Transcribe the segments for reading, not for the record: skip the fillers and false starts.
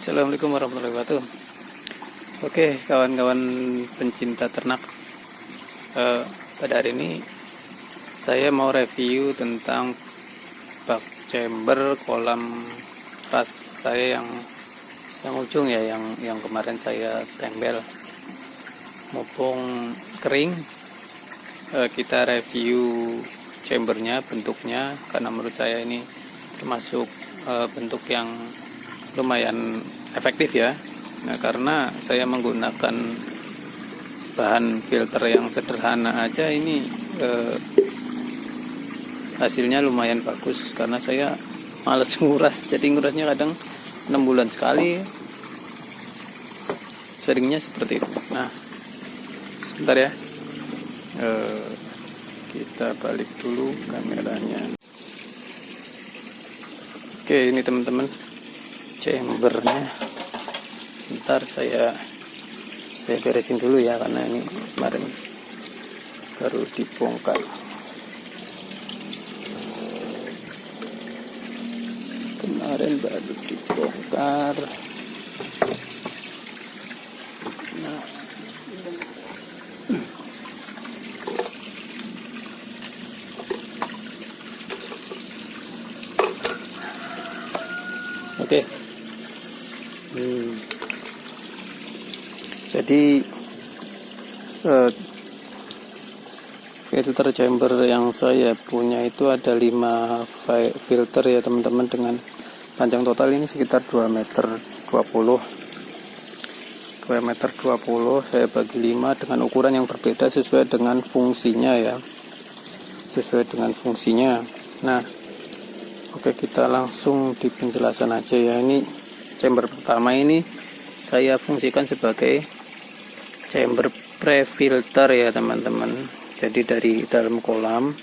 Assalamualaikum warahmatullahi wabarakatuh. Oke, kawan-kawan pencinta ternak, pada hari ini saya mau review tentang bak chamber kolam ras saya yang ujung ya, yang kemarin saya tempel mumpung kering. Kita review chambernya, bentuknya, karena menurut saya ini termasuk bentuk yang lumayan efektif ya. Nah, karena saya menggunakan bahan filter yang sederhana aja, ini hasilnya lumayan bagus, karena saya males nguras, jadi ngurasnya kadang 6 bulan sekali, seringnya seperti itu. Nah, sebentar ya, kita balik dulu kameranya. Oke, ini teman-teman chambernya. Ntar saya beresin dulu ya, karena ini kemarin baru dibongkar. Nah, oke. Jadi filter chamber yang saya punya itu ada 5 filter ya teman-teman, dengan panjang total ini sekitar 2,20 meter. 2,20 meter saya bagi 5 dengan ukuran yang berbeda sesuai dengan fungsinya ya. Nah, oke, kita langsung di penjelasan aja ya. Ini chamber pertama ini saya fungsikan sebagai chamber pre-filter ya teman-teman. Jadi dari dalam kolam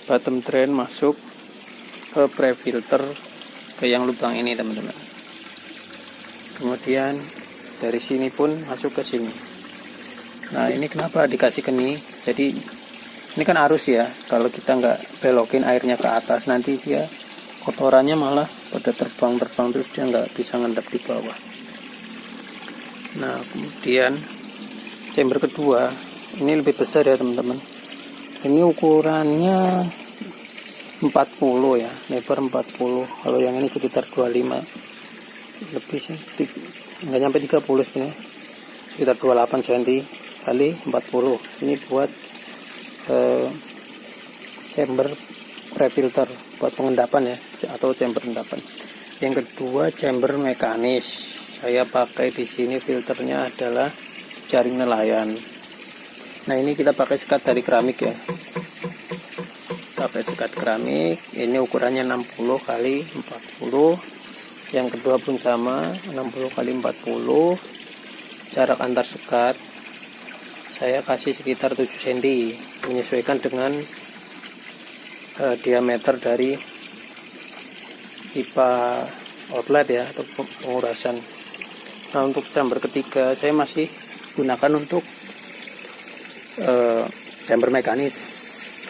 bottom drain masuk ke pre-filter ke yang lubang ini teman-teman. Kemudian dari sini pun masuk ke sini. Nah, ini kenapa dikasih keni? Jadi ini kan arus ya. Kalau kita nggak belokin airnya ke atas, nanti dia kotorannya malah pada terbang terus, dia nggak bisa ngendap di bawah. Nah, kemudian chamber kedua ini lebih besar ya teman-teman. Ini ukurannya 40 ya, lebar 40. Kalau yang ini sekitar 25 lebih sih, nggak nyampe 30 sebenarnya, sekitar 28 cm kali 40. Ini buat chamber pre-filter, buat pengendapan ya, atau chamber endapan. Yang kedua chamber mekanis. Saya pakai di sini filternya adalah jaring nelayan. Nah, ini kita pakai sekat dari keramik ya. Pakai sekat keramik. Ini ukurannya 60 kali 40. Yang kedua pun sama, 60 kali 40. Jarak antar sekat saya kasih sekitar 7 cm, menyesuaikan dengan diameter dari pipa outlet ya, atau pengurasan. Nah, untuk chamber ketiga saya masih gunakan untuk chamber mekanis.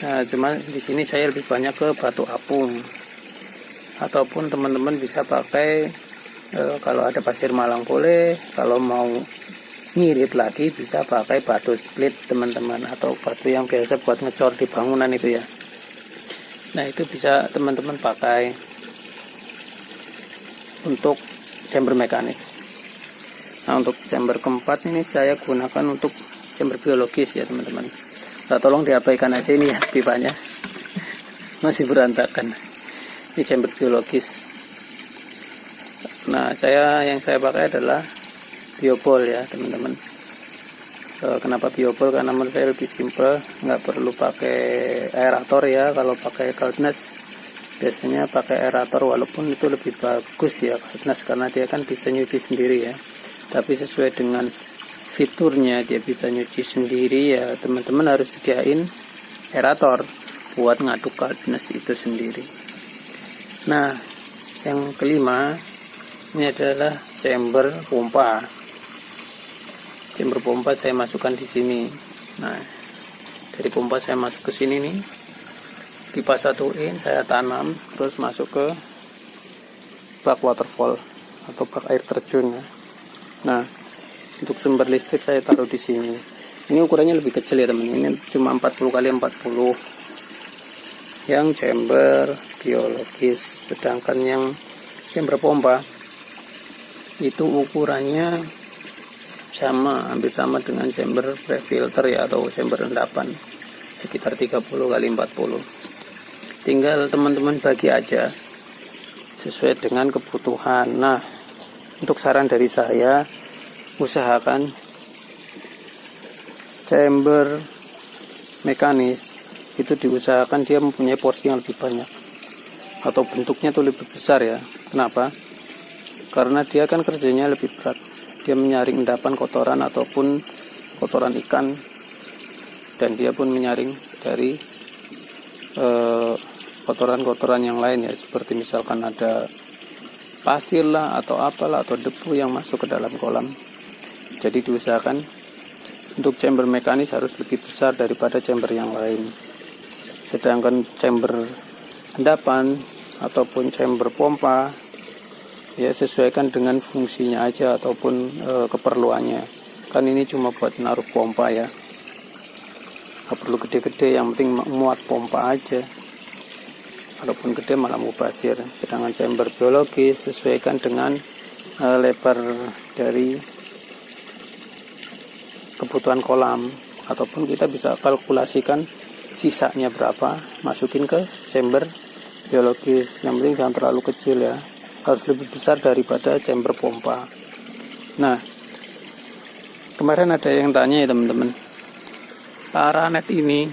Nah, cuma di sini saya lebih banyak ke batu apung, ataupun teman-teman bisa pakai kalau ada pasir malang boleh, kalau mau ngirit lagi bisa pakai batu split teman-teman, atau batu yang biasa buat ngecor di bangunan itu ya. Nah, itu bisa teman-teman pakai untuk chamber mekanis. Nah, untuk chamber keempat ini saya gunakan untuk chamber biologis ya teman-teman. Nah, tolong diabaikan aja ini ya, pipanya masih berantakan. Ini chamber biologis. Nah, yang saya pakai adalah biobol ya teman-teman. Kenapa biobol? Karena menurut saya lebih simple, nggak perlu pakai aerator ya. Kalau pakai Caldness biasanya pakai aerator, walaupun itu lebih bagus ya Caldness, karena dia kan bisa nyuci sendiri ya. Tapi sesuai dengan fiturnya dia bisa nyuci sendiri ya, teman-teman harus sediain aerator buat ngaduk Caldness itu sendiri. Nah, yang kelima ini adalah chamber pompa. Chamber pompa saya masukkan di sini. Nah, dari pompa saya masuk ke sini nih, pipa 1 in saya tanam, terus masuk ke bak waterfall. atau bak air terjun ya. Nah, untuk sumber listrik saya taruh di sini. Ini ukurannya lebih kecil ya teman, ini cuma 40 kali 40 yang chamber biologis. Sedangkan yang chamber pompa itu ukurannya sama, hampir sama dengan chamber pre-filter ya, atau chamber endapan, sekitar 30 kali 40. Tinggal teman-teman bagi aja sesuai dengan kebutuhan. Nah, untuk saran dari saya, usahakan chamber mekanis itu diusahakan dia mempunyai porsi yang lebih banyak atau bentuknya tuh lebih besar ya. Kenapa? Karena dia kan kerjanya lebih berat. Dia menyaring endapan kotoran ataupun kotoran ikan, dan dia pun menyaring dari kotoran-kotoran yang lain ya, seperti misalkan ada pasir lah atau apalah atau debu yang masuk ke dalam kolam. Jadi diusahakan untuk chamber mekanis harus lebih besar daripada chamber yang lain. Sedangkan chamber endapan ataupun chamber pompa ya sesuaikan dengan fungsinya aja ataupun keperluannya. Kan ini cuma buat naruh pompa ya, nggak perlu gede-gede, yang penting muat pompa aja. Walaupun gede malah mubazir. Sedangkan chamber biologis sesuaikan dengan lebar dari kebutuhan kolam, ataupun kita bisa kalkulasikan sisanya berapa, masukin ke chamber biologis. Yang penting jangan terlalu kecil ya, harus lebih besar daripada chamber pompa. Nah, kemarin ada yang tanya ya teman-teman, paranet ini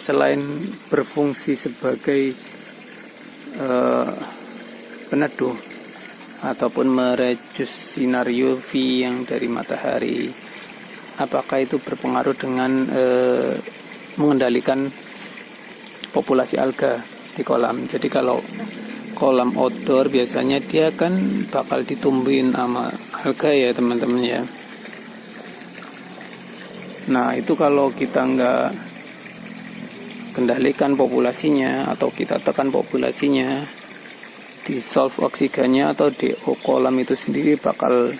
selain berfungsi sebagai peneduh ataupun merejus sinar UV yang dari matahari, apakah itu berpengaruh dengan mengendalikan populasi alga di kolam? Jadi kalau kolam outdoor biasanya dia kan bakal ditumbuhin sama alga ya teman-teman ya. Nah, itu kalau kita nggak kendalikan populasinya atau kita tekan populasinya, dissolve oksigennya atau DO kolam itu sendiri bakal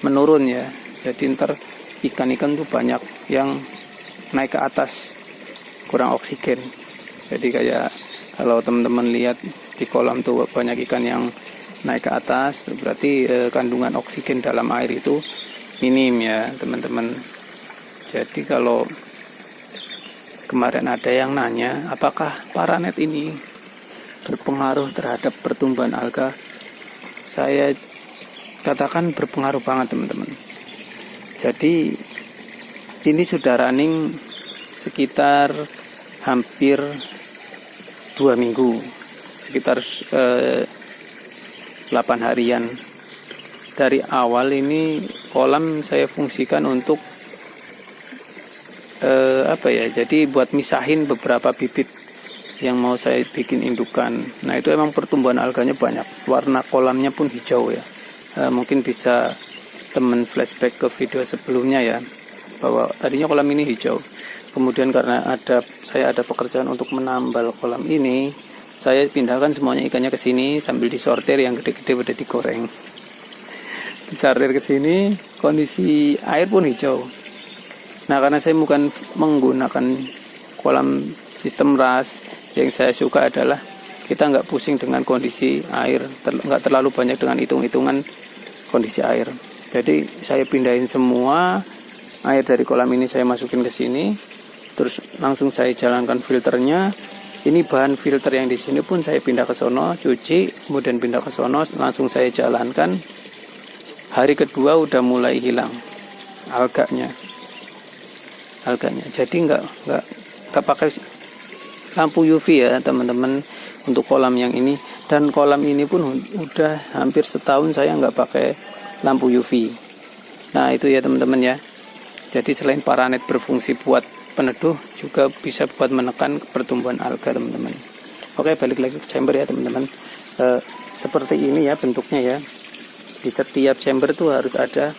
menurun ya. Jadi ntar ikan-ikan tuh banyak yang naik ke atas, kurang oksigen. Jadi kayak kalau teman-teman lihat di kolam tuh banyak ikan yang naik ke atas, berarti kandungan oksigen dalam air itu minim ya teman-teman. Jadi kalau kemarin ada yang nanya apakah paranet ini berpengaruh terhadap pertumbuhan alga, saya katakan berpengaruh banget teman-teman. Jadi ini sudah running sekitar hampir 2 minggu, sekitar 8 harian. Dari awal ini kolam saya fungsikan untuk jadi buat misahin beberapa bibit yang mau saya bikin indukan. Nah, itu emang pertumbuhan alganya banyak, warna kolamnya pun hijau ya. Mungkin bisa temen flashback ke video sebelumnya ya, bahwa tadinya kolam ini hijau. Kemudian karena saya ada pekerjaan untuk menambal kolam ini, saya pindahkan semuanya ikannya ke sini sambil disortir, yang gede-gede udah digoreng. Disortir ke sini, kondisi air pun hijau. Nah, karena saya bukan menggunakan kolam sistem ras, yang saya suka adalah kita nggak pusing dengan kondisi air, nggak terlalu banyak dengan hitung-hitungan kondisi air. Jadi saya pindahin semua air dari kolam ini, saya masukin ke sini, terus langsung saya jalankan filternya. Ini bahan filter yang di sini pun saya pindah ke sono, cuci, kemudian pindah ke sono, langsung saya jalankan. Hari kedua udah mulai hilang alganya. Jadi nggak pakai lampu UV ya teman-teman untuk kolam yang ini. Dan kolam ini pun udah hampir setahun saya nggak pakai lampu UV. Nah, itu ya teman-teman ya. Jadi selain paranet berfungsi buat peneduh, juga bisa buat menekan pertumbuhan alga teman-teman. Oke, balik lagi ke chamber ya teman-teman. Seperti ini ya bentuknya ya. Di setiap chamber tuh harus ada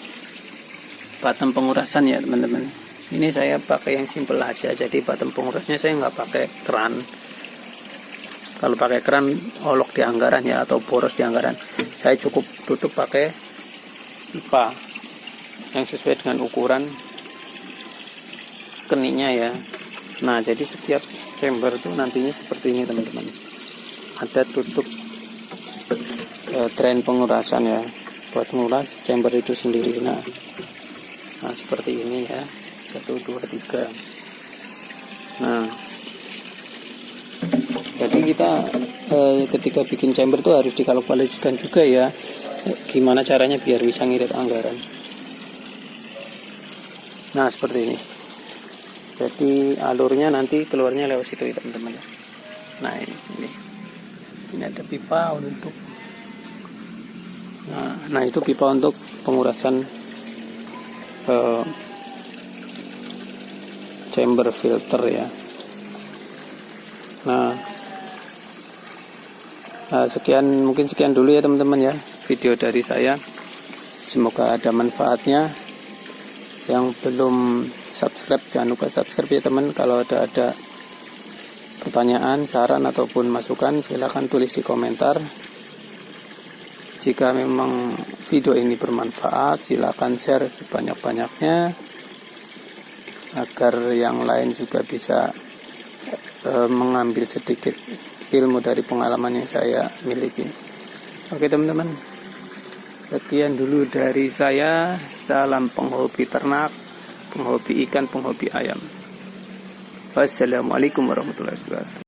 bottom pengurasan ya teman-teman. Ini saya pakai yang simple aja, jadi bottom pengurasnya saya nggak pakai keran. Kalau pakai keran olok di anggaran ya, atau boros di anggaran. Saya cukup tutup pakai pipa yang sesuai dengan ukuran keningnya ya. Nah, jadi setiap chamber tuh nantinya seperti ini teman-teman. Ada tutup drain pengurasan ya, buat nguras chamber itu sendiri. Nah seperti ini ya, 1, 2, 3. Nah, jadi kita ketika bikin chamber itu harus dikalkulasikan juga ya, gimana caranya biar bisa ngirit anggaran. Nah seperti ini. Jadi alurnya nanti keluarnya lewat situ ya teman-teman. Nah ini ada pipa untuk nah itu pipa untuk pengurasan chamber filter ya. Nah, mungkin sekian dulu ya teman-teman ya video dari saya. Semoga ada manfaatnya. Yang belum subscribe jangan lupa subscribe ya teman. Kalau ada pertanyaan, saran ataupun masukan silahkan tulis di komentar. Jika memang video ini bermanfaat, silahkan share sebanyak-banyaknya agar yang lain juga bisa mengambil sedikit ilmu dari pengalaman yang saya miliki. Oke teman-teman, sekian dulu dari saya. Salam penghobi ternak, penghobi ikan, penghobi ayam. Wassalamualaikum warahmatullahi wabarakatuh.